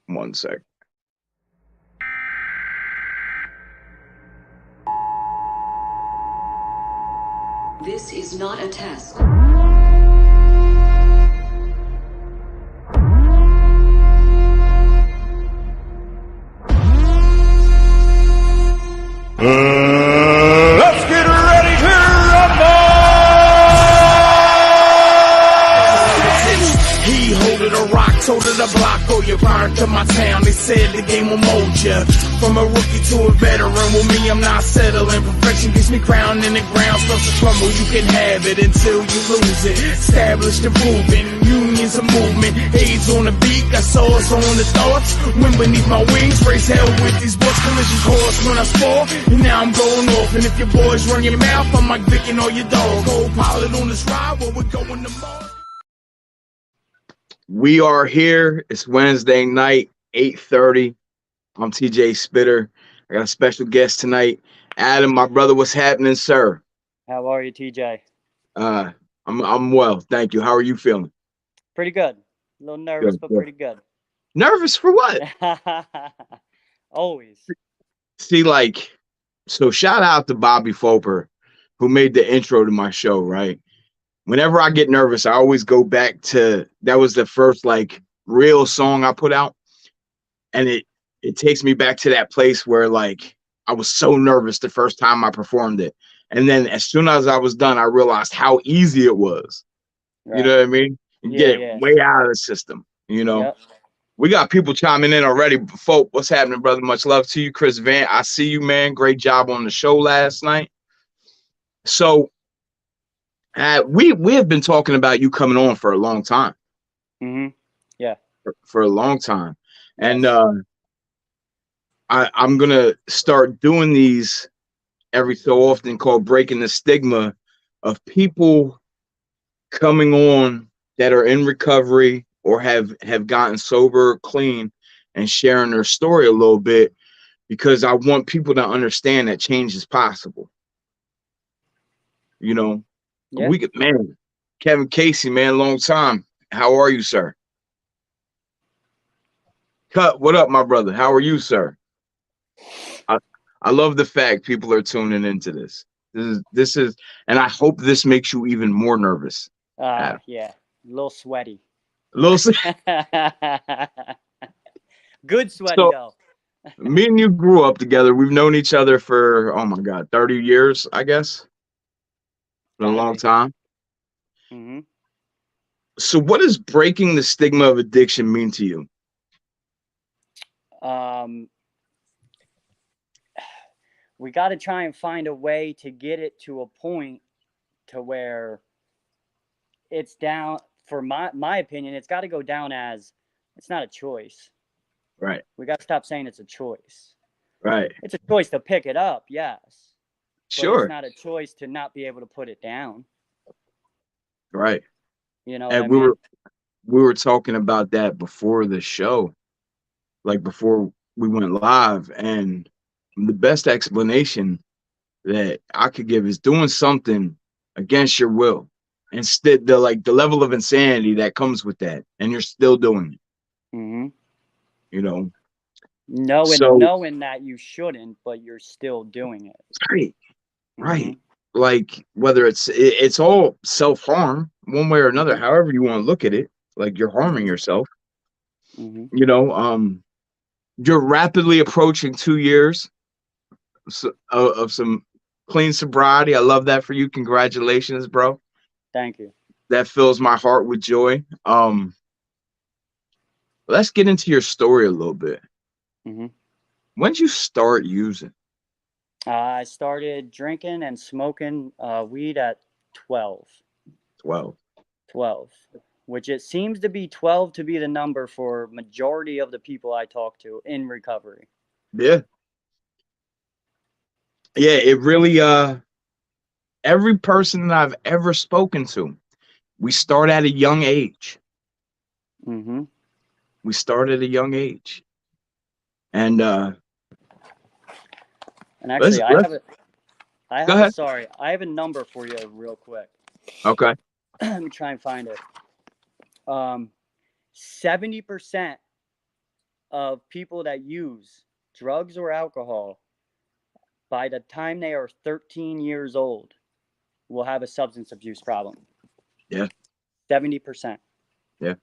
One sec. This is not a test. Let's get ready to rumble! He holding a rock, holding a block, oh, you burn to my town. They said the game will mold ya. From a rookie to a veteran, well, me, I'm not settling. Perfection gets me crowned in the ground. Stuff to crumble, you can have it until you lose it. Established and proven, unions a movement. AIDS on the beat, got souls on the thoughts. Wind beneath my wings, raise hell with these boys. Collision course when I spore, and now I'm going off. And if your boys run your mouth, I'm like Vic and all your dog. Cold pilot on this ride, where we're going tomorrow. We are here. It's Wednesday night, 8:30. I'm TJ Spitter. I got a special guest tonight. Adam, my brother, what's happening, sir? How are you, TJ? I'm well, thank you. How are you feeling? Pretty good. A little nervous, Good, but good. pretty good. Nervous for what? Always. See, so shout out to Bobby Foper, who made the intro to my show, right? Whenever I get nervous, I always go back to, that was the first real song I put out. And it takes me back to that place where I was so nervous the first time I performed it. And then as soon as I was done, I realized how easy it was. Right. You know what I mean? You get it way out of the system, you know? Yep. We got people chiming in already. Folk, what's happening, brother? Much love to you, Chris Van. I see you, man. Great job on the show last night. So we have been talking about you coming on for a long time. Mm-hmm. Yeah. For a long time. Yes. And I'm going to start doing these every so often, called Breaking the Stigma, of people coming on that are in recovery or have gotten sober or clean and sharing their story a little bit, because I want people to understand that change is possible. You know, Yeah. man, Kevin Casey, man, long time. How are you, sir? Cut, what up, my brother? How are you, sir? I love the fact people are tuning into this. This is, and I hope this makes you even more nervous. Yeah. A little sweaty. Good sweaty, though. Me and you grew up together. We've known each other for, oh my God, 30 years, I guess. Been a long time. Mm-hmm. So what does breaking the stigma of addiction mean to you? We got to try and find a way to get it to a point to where it's down. For my opinion, it's got to go down as it's not a choice. Right. We got to stop saying it's a choice. Right. It's a choice to pick it up, yes. Sure. But it's not a choice to not be able to put it down. Right. You know, and we were talking about that before the show, before we went live, and the best explanation that I could give is doing something against your will. Instead, the level of insanity that comes with that, and you're still doing it. Mm-hmm. You know, knowing that you shouldn't, but you're still doing it. Right. Mm-hmm. Right. Whether it's all self-harm one way or another, however you want to look at it, you're harming yourself. Mm-hmm. You know, you're rapidly approaching 2 years of some clean sobriety. I love that for you. Congratulations, bro. Thank you. That fills my heart with joy. Let's get into your story a little bit. Mm-hmm. When did you start using? I started drinking and smoking weed at 12. 12. Which it seems to be 12 to be the number for majority of the people I talk to in recovery. Yeah. Yeah, it really, every person that I've ever spoken to, we start at a young age. Mm-hmm. We start at a young age. And actually, I have a number for you real quick. Okay. Let me try and find it. 70% of people that use drugs or alcohol by the time they are 13 years old will have a substance abuse problem. Yeah. 70%. Yeah.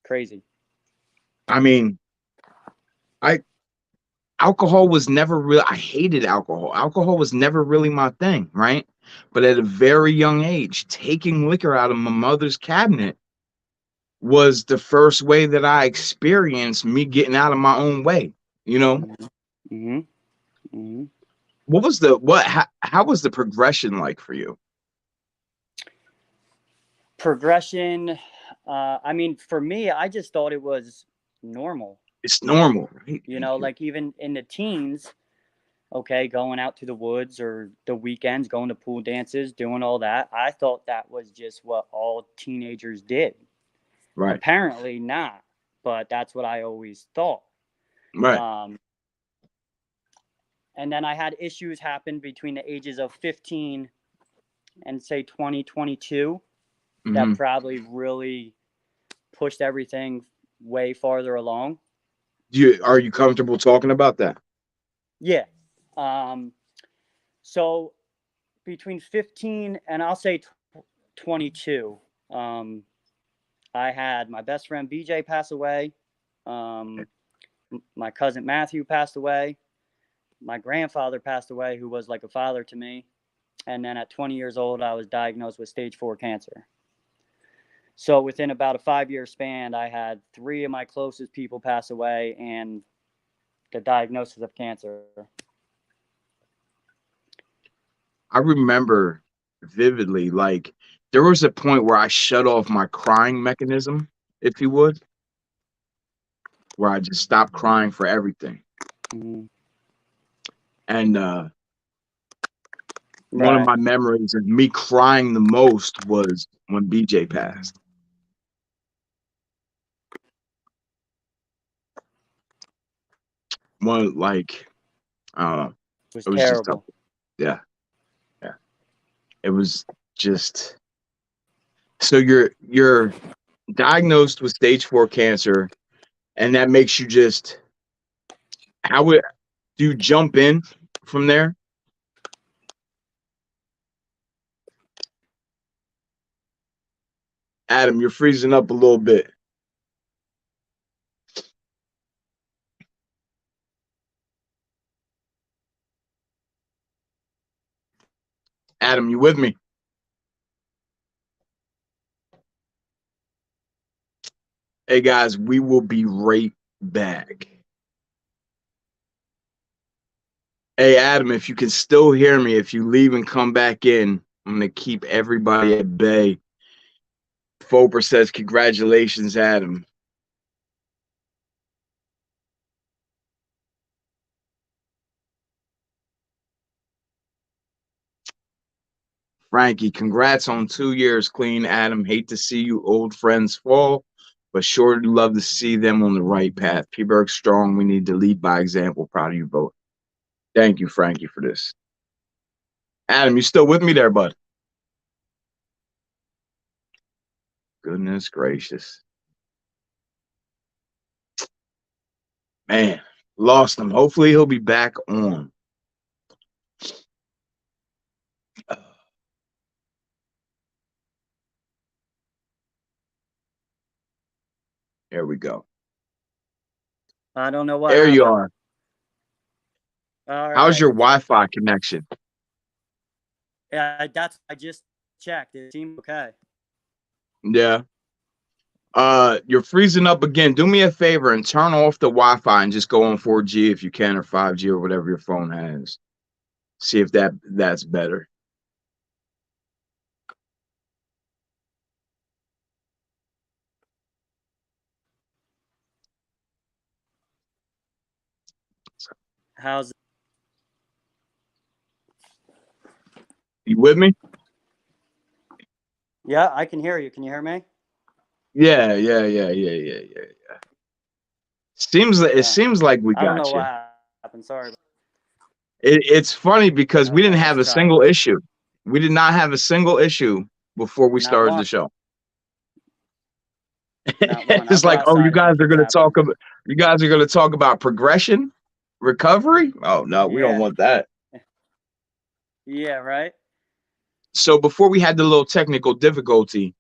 Crazy. I mean, alcohol was never really, I hated alcohol. Alcohol was never really my thing, right? But at a very young age, taking liquor out of my mother's cabinet was the first way that I experienced me getting out of my own way, you know? Mm-hmm. Mm-hmm. How was the progression like for you? Progression, I mean, for me, I just thought it was normal. It's normal, right? You know, like even in the teens, okay, going out to the woods or the weekends, going to pool dances, doing all that. I thought that was just what all teenagers did. Right. Apparently not, but that's what I always thought. Right. And then I had issues happen between the ages of 15 and say 20, 22 that probably really pushed everything way farther along. Are you comfortable talking about that? Yeah. So between 15 and I'll say 22, I had my best friend BJ pass away. My cousin Matthew passed away. My grandfather passed away, who was like a father to me. And then at 20 years old, I was diagnosed with stage 4 cancer. So within about a 5-year span, I had 3 of my closest people pass away and the diagnosis of cancer. I remember vividly, like, there was a point where I shut off my crying mechanism, if you would, where I just stopped crying for everything. Mm-hmm. And one of my memories of me crying the most was when BJ passed. One, like, it was terrible. terrible. Just yeah. It was just, so you're diagnosed with stage 4 cancer, and that makes you just, how would do you jump in from there? Adam, you're freezing up a little bit. Adam, you with me? Hey guys, we will be right back. Hey Adam, if you can still hear me, if you leave and come back in, I'm gonna keep everybody at bay. Foper says, congratulations, Adam. Frankie, congrats on 2 years clean, Adam. Hate to see you old friends fall, but sure do love to see them on the right path. P-Berg strong. We need to lead by example. Proud of you both. Thank you, Frankie, for this. Adam, you still with me there, bud? Goodness gracious. Man, lost him. Hopefully he'll be back on. There we go. I don't know what There happened. you are. All right. How's your Wi-Fi connection? Yeah, I just checked. It seemed okay. Yeah. You're freezing up again. Do me a favor and turn off the Wi-Fi and just go on 4G if you can, or 5G, or whatever your phone has. See if that's better. How's it? You with me? Yeah, I can hear you. Can you hear me? Yeah. It seems like we got you. I don't know what happened. Sorry. It's funny because we didn't have a let's try. single issue. We did not have a single issue before we started the show. not one. I'll It's go like, oh, outside if it keeps happening. you guys are gonna talk about progression, recovery. Oh no, we don't Yeah, want that. yeah, right. So before we had the little technical difficulty,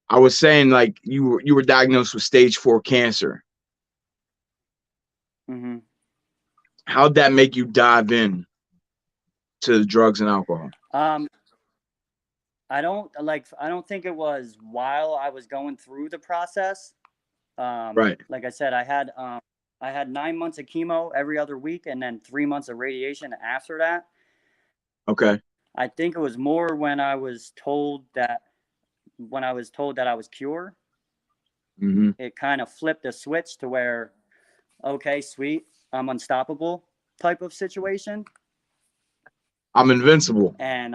I was saying like you were diagnosed with stage 4 cancer. Hmm. How'd that make you dive in to the drugs and alcohol? Um, I don't think it was while I was going through the process. Right. Like I said, I had 9 months of chemo every other week, and then 3 months of radiation after that. Okay. I think it was more when I was told that I was cured, Hmm. it kind of flipped a switch to where, okay, sweet, I'm unstoppable type of situation. I'm invincible. And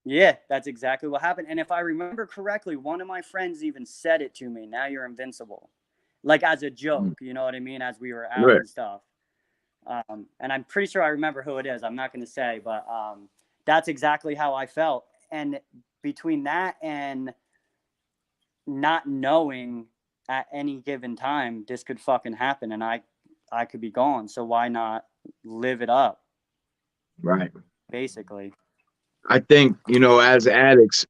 yeah, that's exactly what happened. And if I remember correctly, one of my friends even said it to me. Now you're invincible, like as a joke. You know what I mean? As we were out Right. and stuff. And I'm pretty sure I remember who it is. I'm not going to say, but that's exactly how I felt. And between that and not knowing at any given time this could fucking happen, and I could be gone. So why not live it up? Right. Basically. I think, as addicts,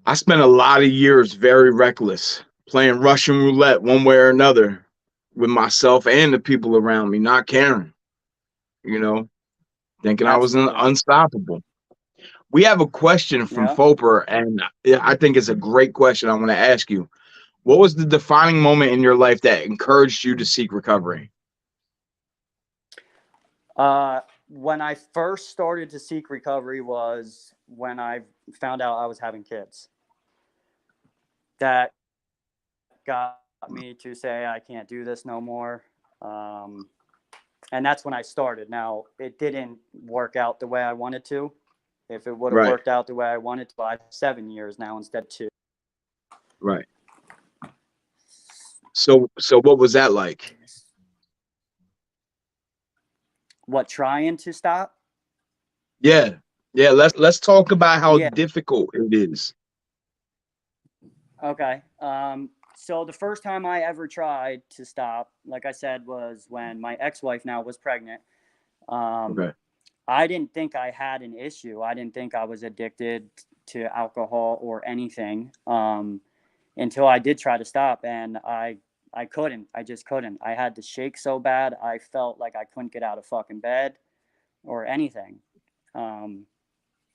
I spent a lot of years very reckless, playing Russian roulette one way or another with myself and the people around me, not caring, you know, thinking I was Absolutely. unstoppable. We have a question from Yeah. Foper, and I think it's a great question I want to ask you. What was the defining moment in your life that encouraged you to seek recovery? When I first started to seek recovery was when I found out I was having kids. That got me to say I can't do this no more. And that's when I started. Now, it didn't work out the way I wanted to. If it would have Right. worked out the way I wanted to, I have 7 years now instead of 2. Right. So what was that like? What, trying to stop? Yeah. Yeah, let's talk about how Yeah. difficult it is. Okay. So the first time I ever tried to stop, like I said, was when my ex-wife now was pregnant. Okay. I didn't think I had an issue. I didn't think I was addicted to alcohol or anything until I did try to stop, and I couldn't. I just couldn't. I had to shake so bad. I felt like I couldn't get out of fucking bed or anything. And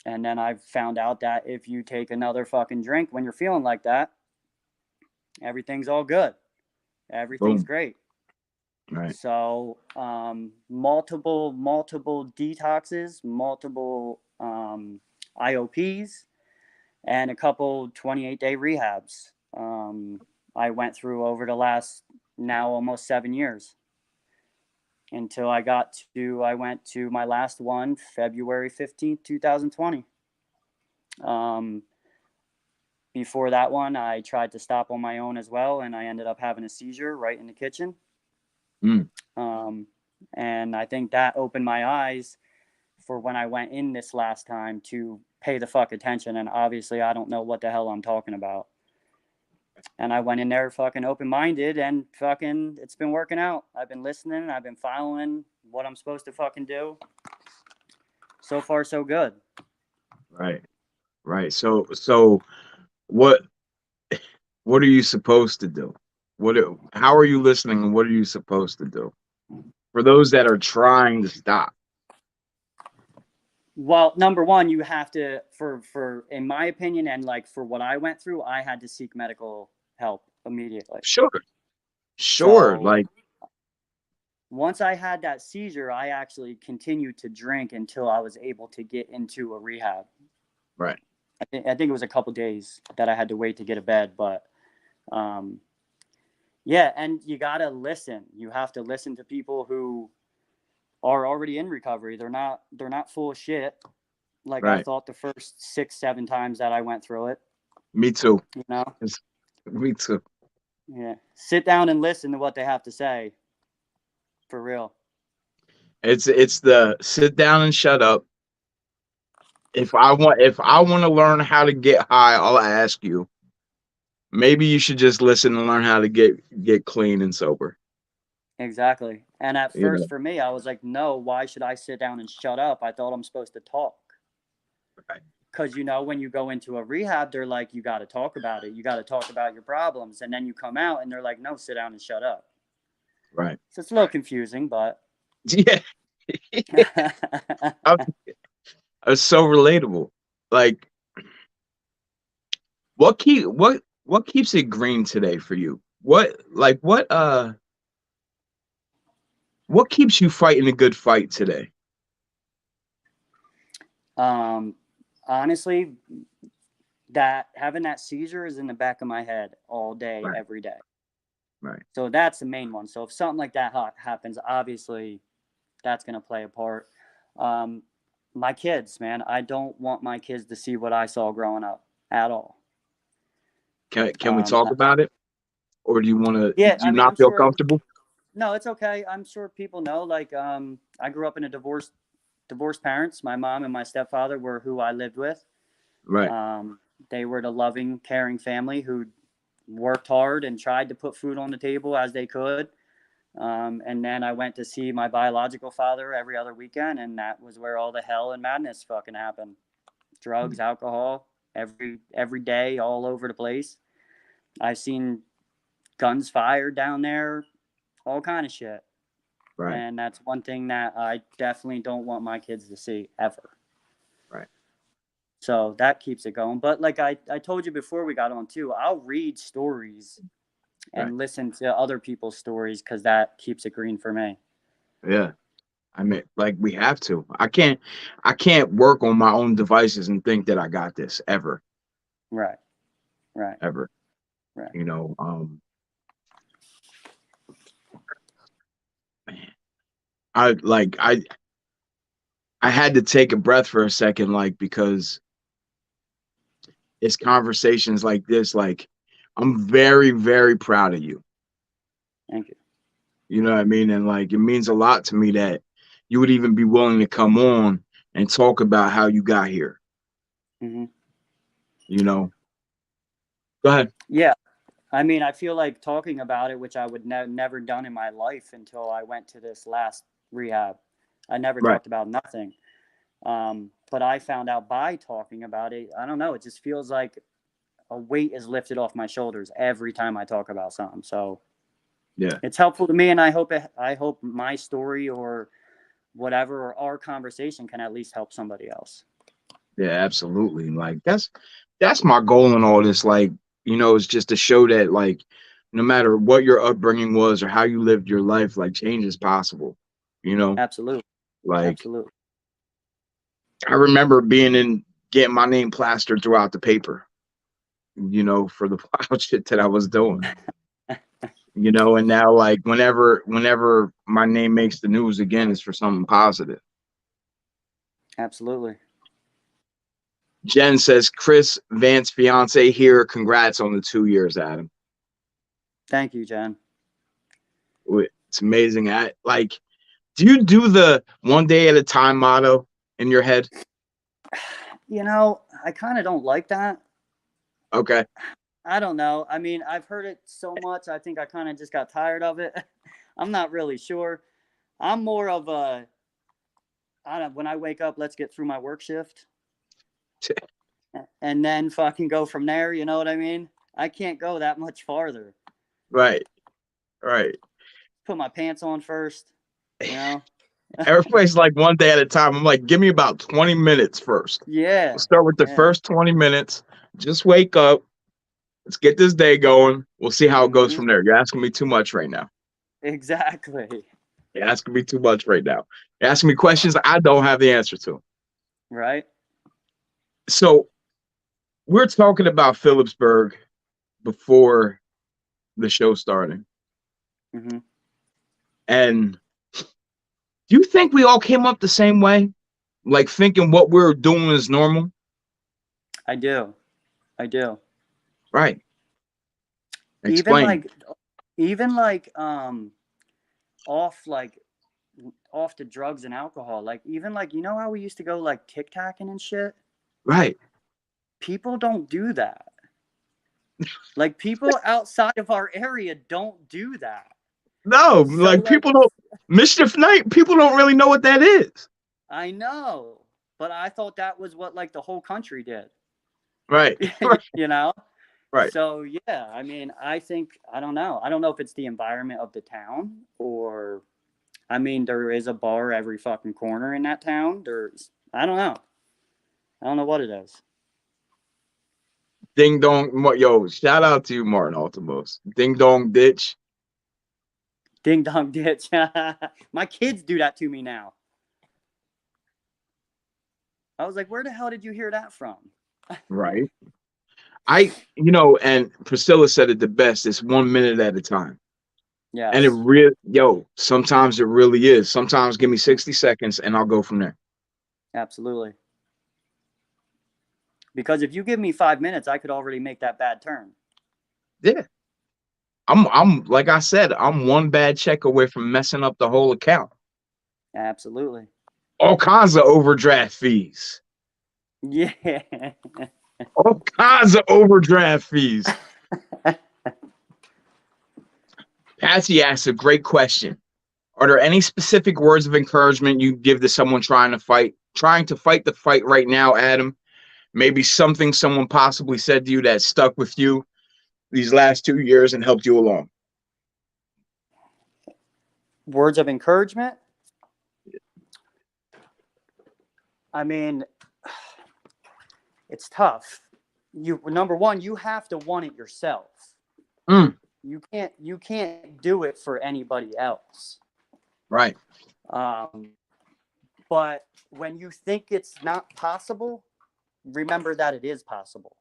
then I found out that if you take another fucking drink when you're feeling like that, everything's all good. Everything's Boom. great. Right. So multiple detoxes, multiple IOPs, and a couple 28-day rehabs I went through over the last now almost 7 years until I went to my last one February 15th, 2020. Before that one, I tried to stop on my own as well, and I ended up having a seizure right in the kitchen. Mm. And I think that opened my eyes for when I went in this last time to pay the fuck attention. And obviously, I don't know what the hell I'm talking about. And I went in there fucking open-minded, and fucking it's been working out. I've been listening. I've been following what I'm supposed to fucking do. So far, so good. Right. Right. So what are you supposed to do? How are you listening, and what are you supposed to do for those that are trying to stop? Well, number one, you have to, for in my opinion, and like for what I went through, I had to seek medical help immediately. Sure. So, Like, once I had that seizure, I actually continued to drink until I was able to get into a rehab. right. I think it was a couple days that I had to wait to get a bed, but yeah, and you gotta listen. You have to listen to people who are already in recovery. They're not full of shit. Like I Right. thought the first 6-7 times that I went through it. Me too. You know? Me too. Yeah. Sit down and listen to what they have to say. For real. It's the sit down and shut up. If I want to learn how to get high, I'll ask you. maybe you should just listen and learn how to get clean and sober. Exactly. And at You first know, for me, I was like, no, why should I sit down and shut up? I thought I'm supposed to talk. right, Because, when you go into a rehab, they're like, you got to talk about it. You got to talk about your problems. And then you come out and they're like, no, sit down and shut up. right. So it's a little confusing, but. Yeah, I'm, it's so relatable. Like, what keeps it green today for you? What keeps you fighting a good fight today? um, honestly, that having that seizure is in the back of my head all day, Right, every day. right. So that's the main one. So if something like that happens, obviously that's going to play a part. Um, my kids, man, I don't want my kids to see what I saw growing up at all. Can we talk I- about it, or do you want to? yeah, Do I you mean, not I'm feel sure. comfortable? No, it's okay. I'm sure people know. Like, I grew up in a divorced parents. My mom and my stepfather were who I lived with. Right. Um, they were the loving, caring family who worked hard and tried to put food on the table as they could. And then I went to see my biological father every other weekend, and that was where all the hell and madness fucking happened. Drugs, alcohol, every day, all over the place. I've seen guns fired down there, all kind of shit. Right. And that's one thing that I definitely don't want my kids to see ever. Right. So that keeps it going. But like I told you before we got on too, I'll read stories Right. and listen to other people's stories because that keeps it green for me. Yeah. I mean, like we have to. I can't work on my own devices and think that I got this ever, Right, right, ever. right. You know, man, I had to take a breath for a second, like because it's conversations like this. Like, I'm very, very proud of you. Thank you. You know what I mean? And like, it means a lot to me that you would even be willing to come on and talk about how you got here. Hmm. You know, go ahead. Yeah, I mean, I feel like talking about it, which I would never done in my life until I went to this last rehab. I never Right. talked about nothing. But I found out by talking about it. I don't know. It just feels like a weight is lifted off my shoulders every time I talk about something. So Yeah. it's helpful to me, and I hope my story or whatever or our conversation can at least help somebody else. Yeah, absolutely. Like that's my goal in all this. Like, it's just to show that like no matter what your upbringing was or how you lived your life, like change is possible. You know, Absolutely, like absolutely. I remember getting my name plastered throughout the paper, for the wild shit that I was doing. And now like whenever my name makes the news again, it's for something positive. Absolutely. Jen says, Chris Vance fiance here. Congrats on the 2 years, Adam. Thank you, Jen. It's amazing. Do you do the one day at a time motto in your head? I kind of don't like that. Okay. I don't know. I mean, I've heard it so much. I think I kind of just got tired of it. I'm not really sure. I'm more of I don't, when I wake up, let's get through my work shift and then fucking go from there. You know what I mean? I can't go that much farther. Right. Right. Put my pants on first, you know? Everybody's like one day at a time. I'm like, give me about 20 minutes first. We'll Yeah. start with the Yeah. first 20 minutes. Just wake up. Let's get this day going. We'll see how it goes Hmm. from there. You're asking me too much right now. Exactly. You're asking me too much right now. You're asking me questions I don't have the answer to. Right. So we're talking about Phillipsburg before the show started. Hmm. And do you think we all came up the same way? Like thinking what we're doing is normal? I do. I do. Right. Even Explain. like, even like, off like off to drugs and alcohol. Like even like how we used to go like tic tacking and shit. Right. People don't do that. Like, people outside of our area don't do that. No, So, like people don't Mischief Night, people don't really know what that is. I know, but I thought that was what like the whole country did. Right. You know? Right. So yeah, I mean, I think I don't know. I don't know if it's the environment of the town or I mean, there is a bar every fucking corner in that town. There's I don't know. I don't know what it is. Ding dong. Yo, shout out to you, Martin Altimos. Ding dong ditch. Ding dong ditch. My kids do that to me now. I was like, where the hell did you hear that from? Right. And Priscilla said it the best. It's 1 minute at a time. Yeah. And it really, sometimes it really is. Sometimes give me 60 seconds and I'll go from there. Absolutely. Because if you give me 5 minutes, I could already make that bad turn. Yeah. I'm like I said, I'm one bad check away from messing up the whole account. Absolutely. All kinds of overdraft fees. Yeah. All kinds of overdraft fees. Patsy asks a great question. Are there any specific words of encouragement you give to someone trying to fight the fight right now, Adam? Maybe something someone possibly said to you that stuck with you these last 2 years and helped you along. Words of encouragement? I mean, it's tough. Number one, you have to want it yourself. You can't do it for anybody else. Right. But when you think it's not possible, remember that it is possible.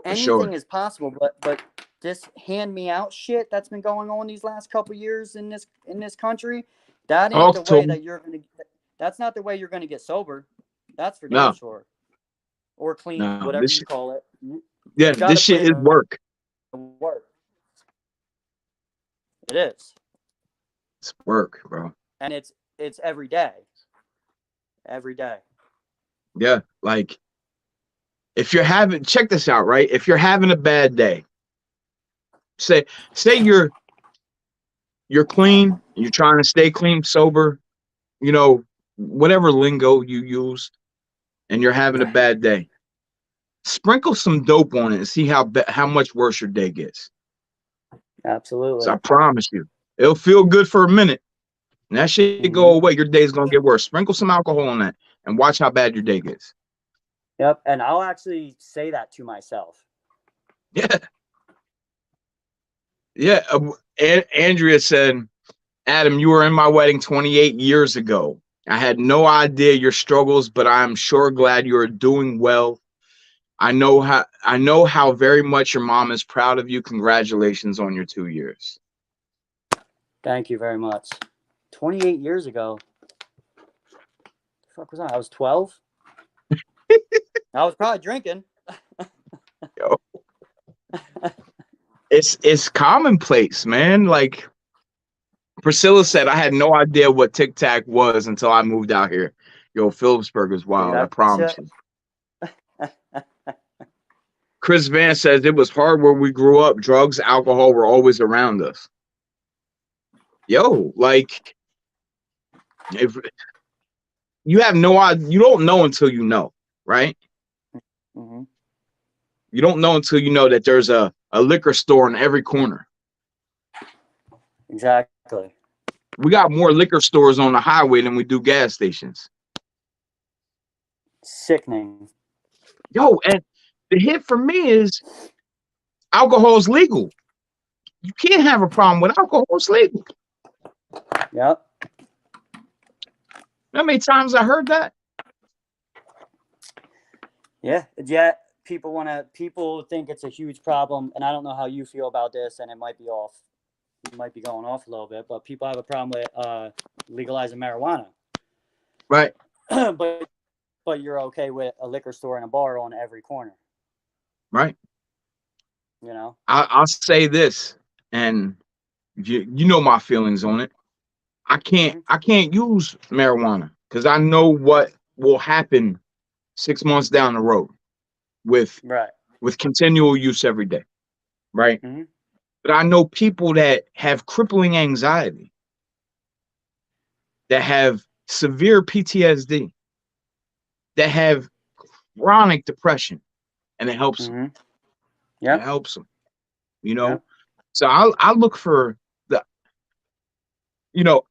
Anything is possible, but this hand-me-out shit that's been going on these last couple years in this country, that ain't the way that you're gonna. That's not the way you're gonna get sober. That's for damn sure. Or clean, whatever you call it. Yeah, this shit is work. Work. It is. It's work, bro. And it's every day. Every day. Yeah, like if you're check this out, right? If you're having a bad day, say you're clean, you're trying to stay clean, sober, whatever lingo you use, and you're having a bad day. Sprinkle some dope on it and see how much worse your day gets. Absolutely. So I promise you, it'll feel good for a minute. And that shit go away. Your day's gonna get worse. Sprinkle some alcohol on that and watch how bad your day gets. Yep, and I'll actually say that to myself. Yeah. Yeah. Andrea said, Adam, you were in my wedding 28 years ago. I had no idea your struggles, but I'm sure glad you are doing well. I know how very much your mom is proud of you. Congratulations on your 2 years. Thank you very much. 28 years ago. The fuck was I was 12. I was probably drinking. Yo. It's commonplace, man. Like Priscilla said, I had no idea what Tic Tac was until I moved out here. Yo, Phillipsburg is wild. Dude, I promise you. Chris Van says it was hard where we grew up. Drugs, alcohol were always around us. Yo, like, if you have no idea, you don't know until you know, right? Mm-hmm. You don't know until you know that there's a liquor store in every corner. Exactly. We got more liquor stores on the highway than we do gas stations. Sickening. Yo, and the hit for me is alcohol is legal. You can't have a problem with alcohol. It's legal. Yep. How many times I heard that? Yeah. People think it's a huge problem, and I don't know how you feel about this, and it might be off. You might be going off a little bit, but people have a problem with legalizing marijuana. Right. But you're okay with a liquor store and a bar on every corner. Right. You know? I'll say this, and you know my feelings on it. I can't use marijuana because I know what will happen 6 months down the road with continual use every day. right? Mm-hmm. But I know people that have crippling anxiety, that have severe PTSD, that have chronic depression, and it helps them. Mm-hmm. It Yep. helps them, you Yep. know. So I look for the,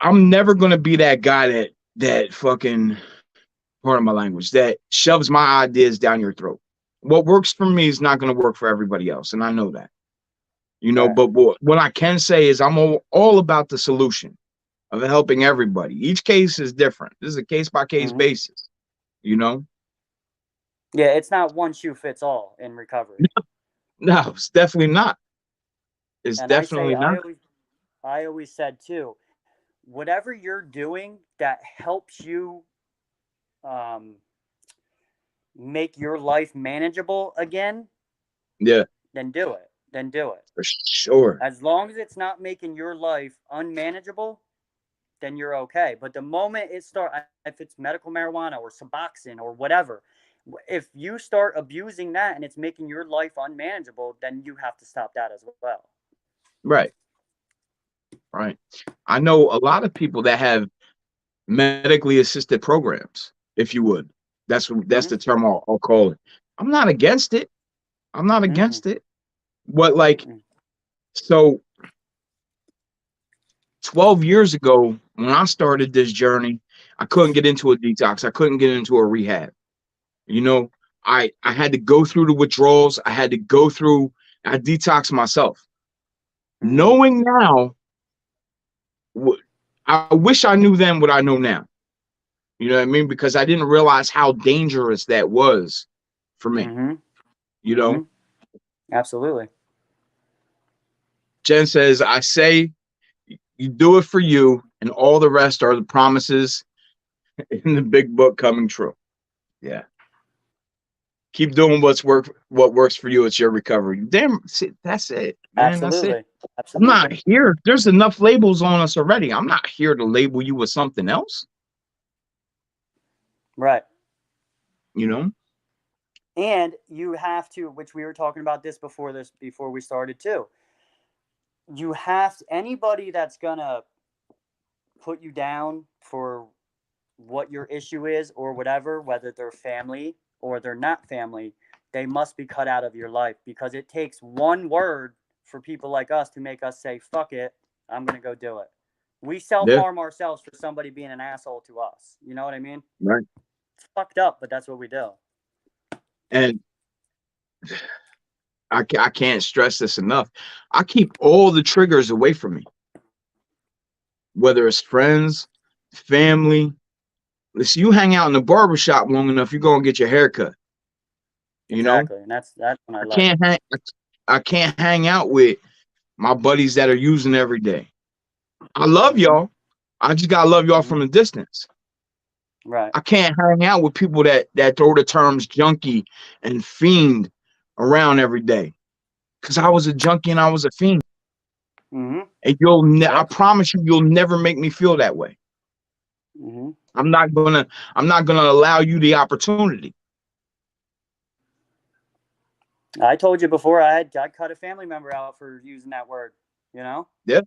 I'm never gonna be that guy that fucking, pardon my language, that shoves my ideas down your throat. What works for me is not gonna work for everybody else, and I know that. Right. But what I can say is I'm all about the solution of helping everybody. Each case is different. This is a case by case Mm-hmm. basis, you know. Yeah, it's not one shoe fits all in recovery. No, it's definitely not. It's And I say, definitely not. I always said too, whatever you're doing that helps you um, make your life manageable again, Yeah, then do it. Then do it. for sure. As long as it's not making your life unmanageable, then you're okay. But the moment it starts, if it's medical marijuana or Suboxone or whatever, if you start abusing that and it's making your life unmanageable, then you have to stop that as well. Right, right. I know a lot of people that have medically assisted programs, if you would. That's Mm-hmm. the term I'll call it. I'm not against it. I'm not Mm-mm. against it. What, like, Mm-mm. so 12 years ago when I started this journey, I couldn't get into a detox. I couldn't get into a rehab. You know, I had to go through the withdrawals. I detoxed myself. Mm-hmm. Knowing now, I wish I knew then what I know now. You know what I mean? Because I didn't realize how dangerous that was for me. Mm-hmm. You Mm-hmm. know, Absolutely. Jen says, I say you do it for you, and all the rest are the promises in the big book coming true. Yeah. Keep doing what works for you. It's your recovery. Damn, see, that's it, man. That's it. Absolutely. I'm not Absolutely. here. There's enough labels on us already. I'm not here to label you with something else. Right. You know? And you have to, which we were talking about before we started too. You have to, anybody that's gonna put you down for what your issue is or whatever, whether they're family or they're not family, they must be cut out of your life, because it takes one word for people like us to make us say, fuck it, I'm going to go do it. We self Yeah. harm ourselves for somebody being an asshole to us. You know what I mean? Right. It's fucked up, but that's what we do. And I can't stress this enough. I keep all the triggers away from me, whether it's friends, family. Listen, you hang out in the barbershop long enough, you're going to get your hair cut. You Exactly. know? And that's when I like. I can't hang out with my buddies that are using every day. I love y'all. I just gotta love y'all from a distance. Right. I can't hang out with people that throw the terms junkie and fiend around every day, because I was a junkie and I was a fiend. Mm-hmm. And I promise you'll never make me feel that way. Mm-hmm. I'm not gonna allow you the opportunity. I told you before, I cut a family member out for using that word. You know? Yeah.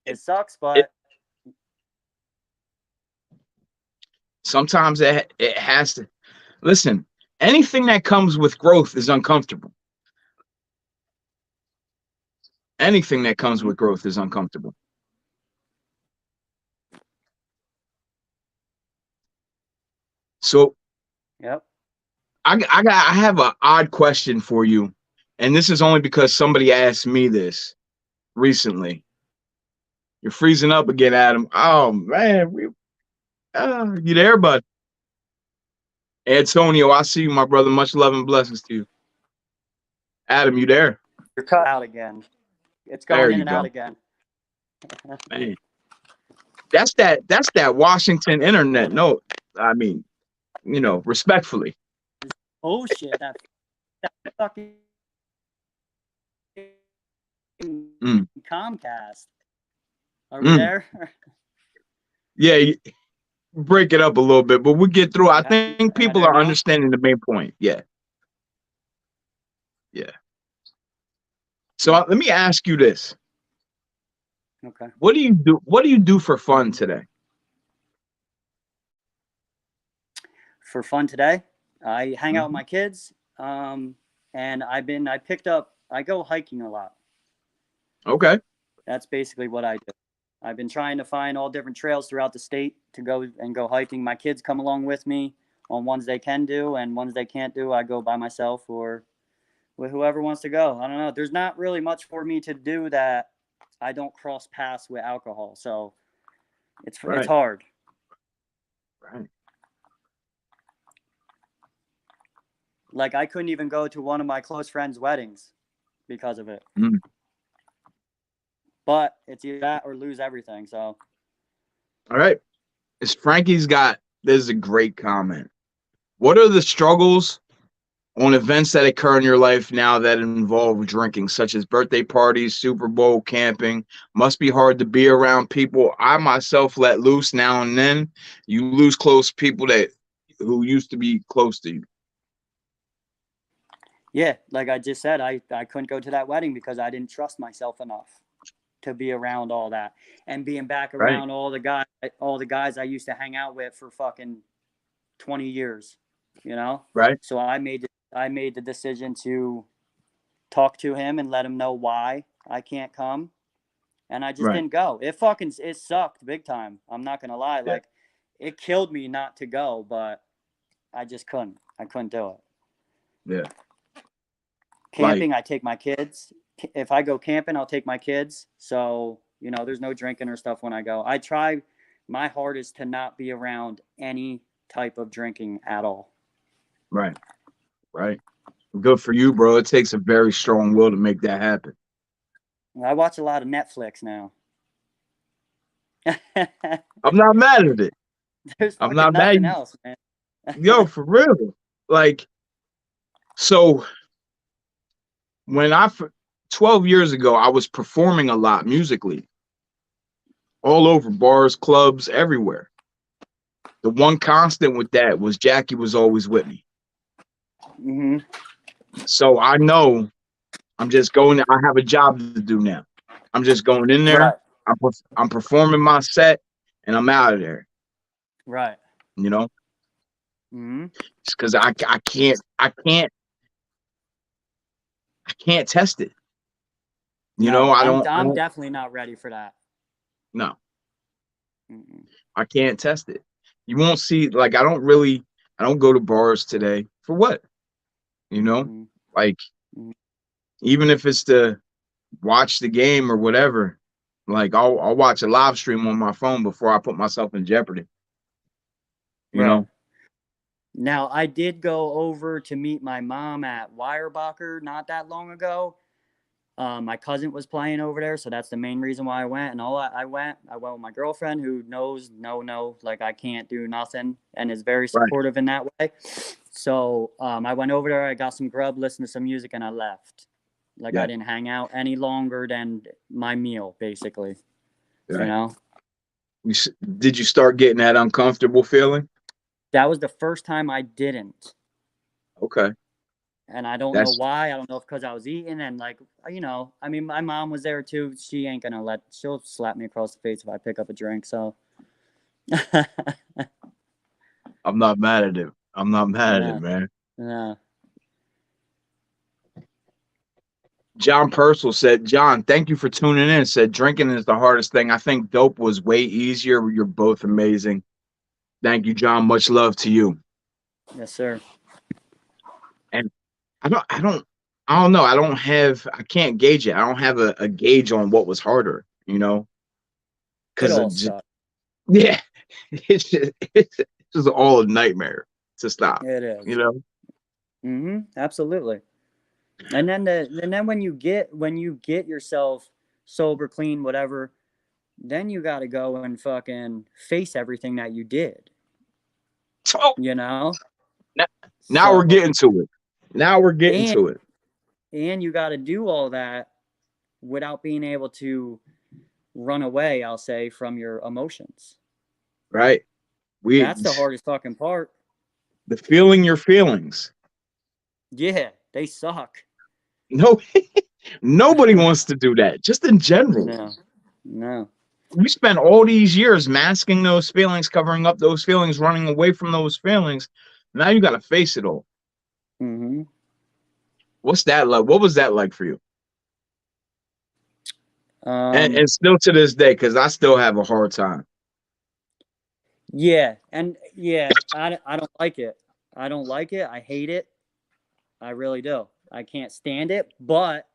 It sucks, but sometimes it has to. Listen, anything that comes with growth is uncomfortable. Anything that comes with growth is uncomfortable. So, yep. I have an odd question for you, and this is only because somebody asked me this recently. You're freezing up again, Adam. Oh man, you there, bud? Antonio, I see you, my brother. Much love and blessings to you. Adam, you there? You're cut out again. It's There going in you and go. out again. Man, that's that Washington internet. No, I mean, respectfully. Oh shit! That fucking Comcast. Are we there? Yeah, break it up a little bit, but we'll get through. I think Am I people there are now? understanding the main point. Yeah. Yeah. So let me ask you this. Okay. What do you do? What do you do for fun today? For fun today, I hang out with Mhm. my kids. And I go hiking a lot. Okay. That's basically what I do. I've been trying to find all different trails throughout the state to go hiking. My kids come along with me on ones they can do, and ones they can't do, I go by myself or with whoever wants to go. I don't know. There's not really much for me to do that I don't cross paths with alcohol, so it's Right. hard. Right. Like I couldn't even go to one of my close friends' weddings because of it. Mm. But it's either that or lose everything. So All right. This is a great comment. What are the struggles on events that occur in your life now that involve drinking, such as birthday parties, Super Bowl, camping? Must be hard to be around people. I myself let loose now and then. You lose close people who used to be close to you. yeah, like I just said, I couldn't go to that wedding because I didn't trust myself enough to be around all that, and being back Right. around all the guys I used to hang out with for fucking 20 years, you know? Right. So I made the decision to talk to him and let him know why I can't come, and I just Right. didn't go. It sucked big time. I'm not going to lie. Yeah. Like it killed me not to go, but I just couldn't. I couldn't do it. Yeah. Like, Camping, I take my kids. If I go camping, I'll take my kids. So, there's no drinking or stuff when I go. I try my hardest to not be around any type of drinking at all. right. Right. Good for you, bro. It takes a very strong will to make that happen. I watch a lot of Netflix now. I'm not mad at it. There's I'm fucking not mad. nothing else, man. Yo, for real. Like, so when 12 years ago, I was performing a lot musically, all over bars, clubs, everywhere. The one constant with that was Jackie was always with me. Hmm. So I know I'm just going. I have a job to do now. I'm just going in there. Right. I'm performing my set, and I'm out of there. Right. You know, Hmm. just because I can't test it. You know, No, I I'm don't. definitely not ready for that. No, Mm-mm. I can't test it. You won't see. Like, I don't go to bars today for what? You know, Mm-mm. like Mm-mm. even if it's to watch the game or whatever, like I'll watch a live stream on my phone before I put myself in jeopardy. You Right. know, Now, I did go over to meet my mom at Weyerbacher not that long ago. My cousin was playing over there, so that's the main reason why I went. And I went with my girlfriend, who knows, no, like I can't do nothing, and is very right? supportive in that way. So I went over there, I got some grub, listened to some music, and I left. Like I Yeah, didn't hang out any longer than my meal, basically. You right. know, Did you start getting that uncomfortable feeling? that was the first time I didn't. Okay, And I don't know that's why. I don't know if because I was eating and I mean, my mom was there too. She'll slap me across the face if I pick up a drink. So, I'm not mad at it. I'm not mad at it, yeah, man. yeah. John Purcell said, John, thank you for tuning in. Said drinking is the hardest thing. I think dope was way easier. You're both amazing. Thank you, John. Much love to you. Yes, sir. And I don't know. I can't gauge it. I don't have a gauge on what was harder, you know, It because all sucks. yeah, it's just all a nightmare to stop, It you is. know? Mm-hmm. Absolutely. And then when you get yourself sober, clean, whatever, then you got to go and fucking face everything that you did. So You know. now, now we're So getting to it. Now we're getting and to it. and you got to do all that without being able to run away, I'll say, from your emotions. Right? We That's the hardest fucking part. the feeling your feelings. Yeah, they suck. No, Nobody wants to do that, just in general. No, no. We spent all these years masking those feelings, covering up those feelings, running away from those feelings. Now you got to face it all. Mm-hmm. What's that like? What was that like for you? And Um, still to this day, because I still have a hard time. yeah, and yeah, I don't like it. I don't like it. I hate it. I really do. I can't stand it. But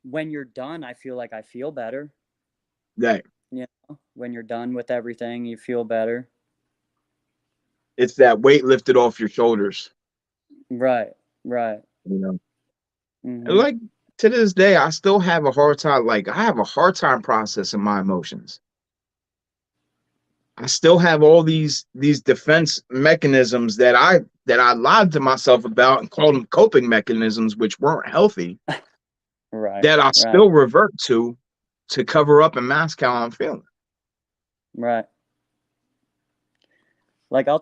when you're done, I feel like I feel better. That You know, when you're done with everything, you feel better. it's that weight lifted off your shoulders. Right, right. You know, and Mm-hmm. like to this day, I still have a hard time. Like I have a hard time processing my emotions. I still have all these defense mechanisms that I lied to myself about and called them coping mechanisms, which weren't healthy. Right, That I right, still revert to cover up and mask how I'm feeling. right. Like a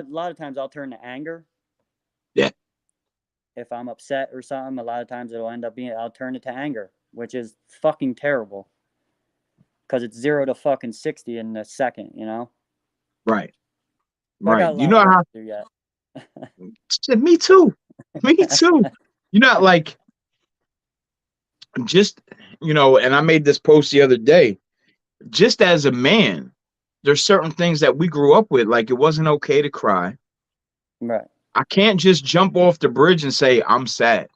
lot of times I'll turn to anger Yeah, if I'm upset or something. A lot of times it'll end up being I'll turn it to anger, which is fucking terrible because it's 0 to fucking 60 in a second. You know, right, but I right. got a You lot know of work how? to do yet. Me too. Me too. You know, like just and I made this post the other day. Just as a man, there's certain things that we grew up with, like it wasn't okay to cry. Right, I can't just jump off the bridge and say I'm sad.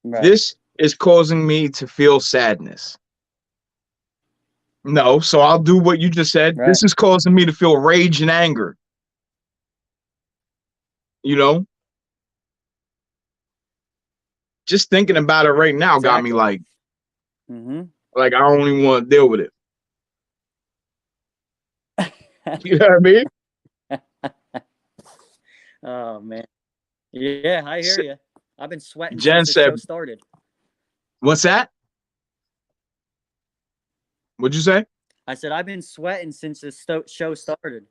right, This is causing me to feel sadness. No, so I'll do what you just said. right. This is causing me to feel rage and anger. You know, just thinking about it right now got me Exactly. like Mm-hmm. I don't even want to deal with it. You know what I mean? Oh man. Yeah, I hear S- you. I've been sweating Jen since the show said, started. "What's that? What'd you say?" I said I've been sweating since the show started.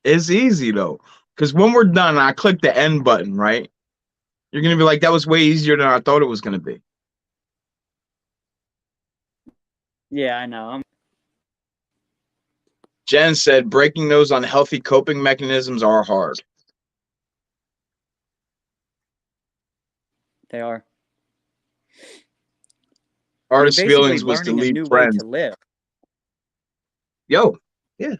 It's easy though, because when we're done, I click the end button, right? You're gonna be like, "That was way easier than I thought it was gonna be." Yeah, I know. Jen said, "Breaking those unhealthy coping mechanisms are hard." They are. You're Hardest basically feelings was to learning a leave new way friends. to live. Yo, yeah,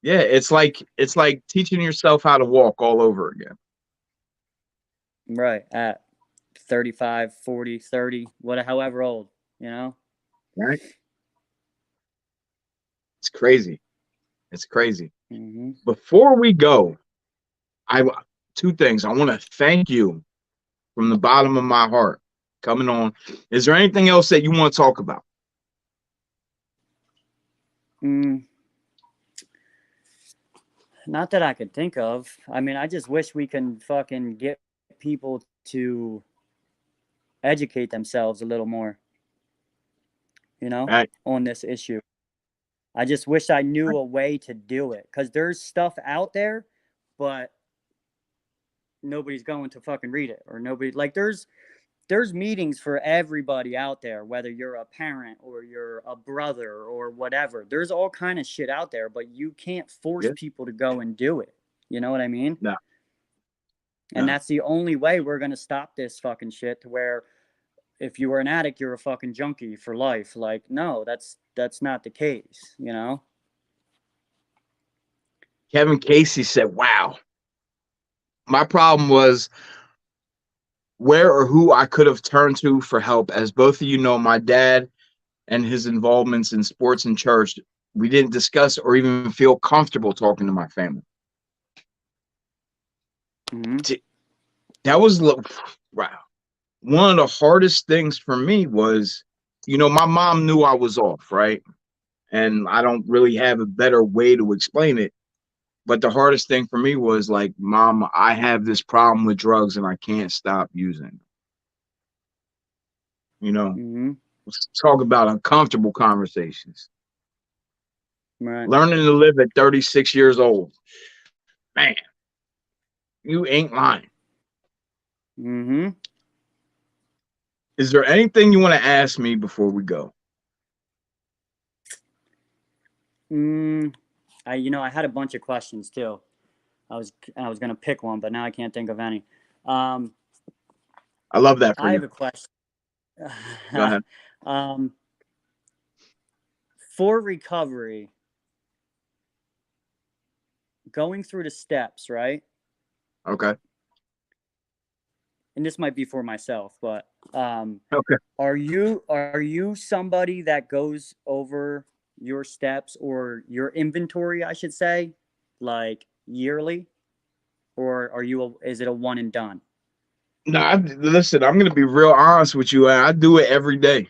yeah. It's like teaching yourself how to walk all over again. Right. At 35, 40, 30, however old, you know? Right? It's crazy. It's crazy. Mm-hmm. Before we go, I two things. I want to thank you from the bottom of my heart coming on. Is there anything else that you want to talk about? Mm, not that I could think of. I mean, I just wish we can fucking get people to educate themselves a little more, you know, Right. on this issue. I just wish I knew a way to do it because there's stuff out there, but nobody's going to fucking read it or nobody like there's meetings for everybody out there, whether you're a parent or you're a brother or whatever. There's all kind of shit out there, but you can't force Yeah. people to go and do it. You know what I mean? No. And No. that's the only way we're going to stop this fucking shit to where if you were an addict, you're a fucking junkie for life. Like, no, that's not the case, you know? Kevin Casey said, "Wow, my problem was where or who I could have turned to for help. As both of you know, my dad and his involvements in sports and church, we didn't discuss or even feel comfortable talking to my family." Mm-hmm. That was wow. One of the hardest things for me was, my mom knew I was off, right? And I don't really have a better way to explain it. But the hardest thing for me was like, Mom, I have this problem with drugs and I can't stop using. You know, Mm-hmm. let's talk about uncomfortable conversations. Right. Learning to live at 36 years old. Man, you ain't lying. Mm-hmm. Is there anything you want to ask me before we go? I had a bunch of questions too. I was gonna pick one, but now I can't think of any. Um, I love that for I have you. a question. Go ahead. For recovery, going through the steps, right? Okay. And this might be for myself, but Okay. are you somebody that goes over your steps or your inventory, I should say, like yearly, or is it a one and done? No, listen, I'm going to be real honest with you. I do it every day.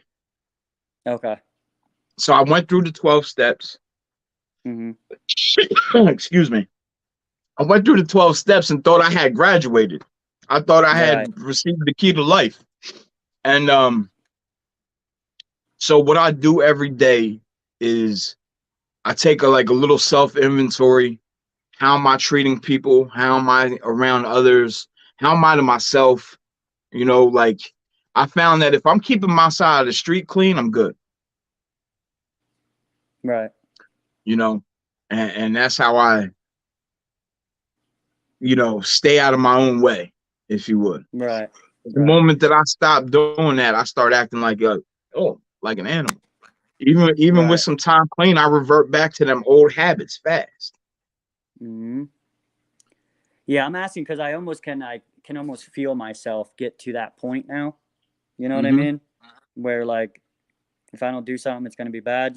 Okay. So I went through the 12 steps. Mm-hmm. Excuse me. I went through the 12 steps and thought I had graduated. I thought I Right. had received the key to life. And so what I do every day is I take a little self inventory. How am I treating people? How am I around others? How am I to myself? Like I found that if I'm keeping my side of the street clean, I'm good. Right. And that's how I, stay out of my own way, if you would. Right. The Right. moment that I stop doing that, I start acting like like an animal. Even with Right. some time clean, I revert back to them old habits fast. Mm-hmm. Yeah, I'm asking because I can almost feel myself get to that point now. You know what I Mm-hmm. mean? Where like if I don't do something, it's gonna be bad.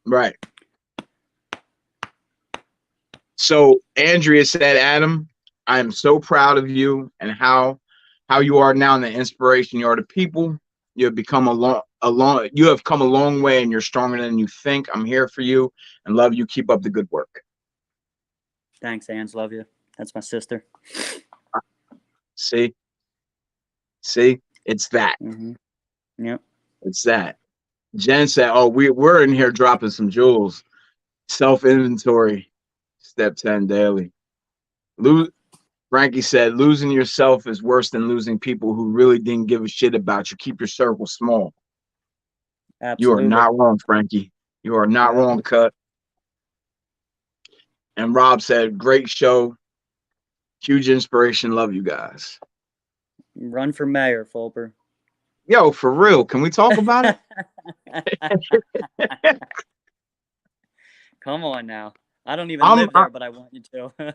Right. So Andrea said, Adam, I am so proud of you and how you are now and the inspiration you are to people. You have become you have come a long way and you're stronger than you think. I'm here for you and love you. Keep up the good work. Thanks, Ange. Love you. That's my sister. See, it's that. Mm-hmm. Yep. It's that. Jen said, oh, we're in here dropping some jewels. Self inventory, step 10 daily. Frankie said, losing yourself is worse than losing people who really didn't give a shit about you. Keep your circle small. You are Absolutely. not wrong, Frankie. You are not Yep. wrong, Cut. And Rob said, great show. Huge inspiration. Love you guys. Run for mayor, Fulper. Yo, for real. Can we talk about it? Come on now. I don't even live there, but I want you to.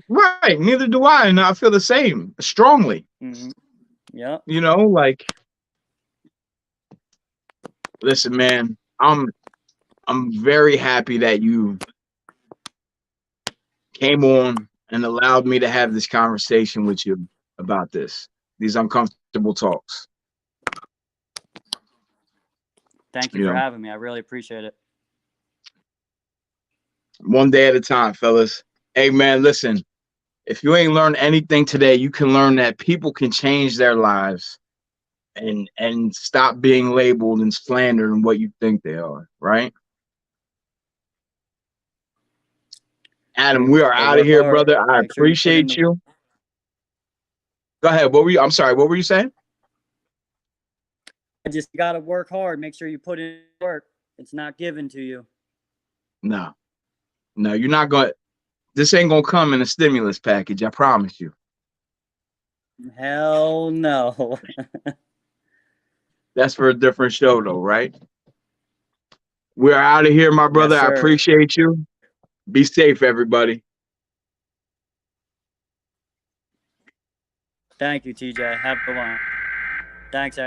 Right. Neither do I. And I feel the same strongly. Mm-hmm. Yep. Listen, man, I'm very happy that you came on and allowed me to have this conversation with you about these uncomfortable talks. Thank you for having me. I really appreciate it. One day at a time, fellas. Hey, man, listen, if you ain't learned anything today, you can learn that people can change their lives and stop being labeled and slandered and what you think they are, right? Adam, we are out of here, brother. I appreciate you. Go ahead. I'm sorry. What were you saying? I just got to work hard. Make sure you put in work. It's not given to you. No, you're not going to. This ain't going to come in a stimulus package. I promise you. Hell no. That's for a different show, though, right? We're out of here, my brother. Yes, I appreciate you. Be safe, everybody. Thank you, TJ. Have a good one. Thanks,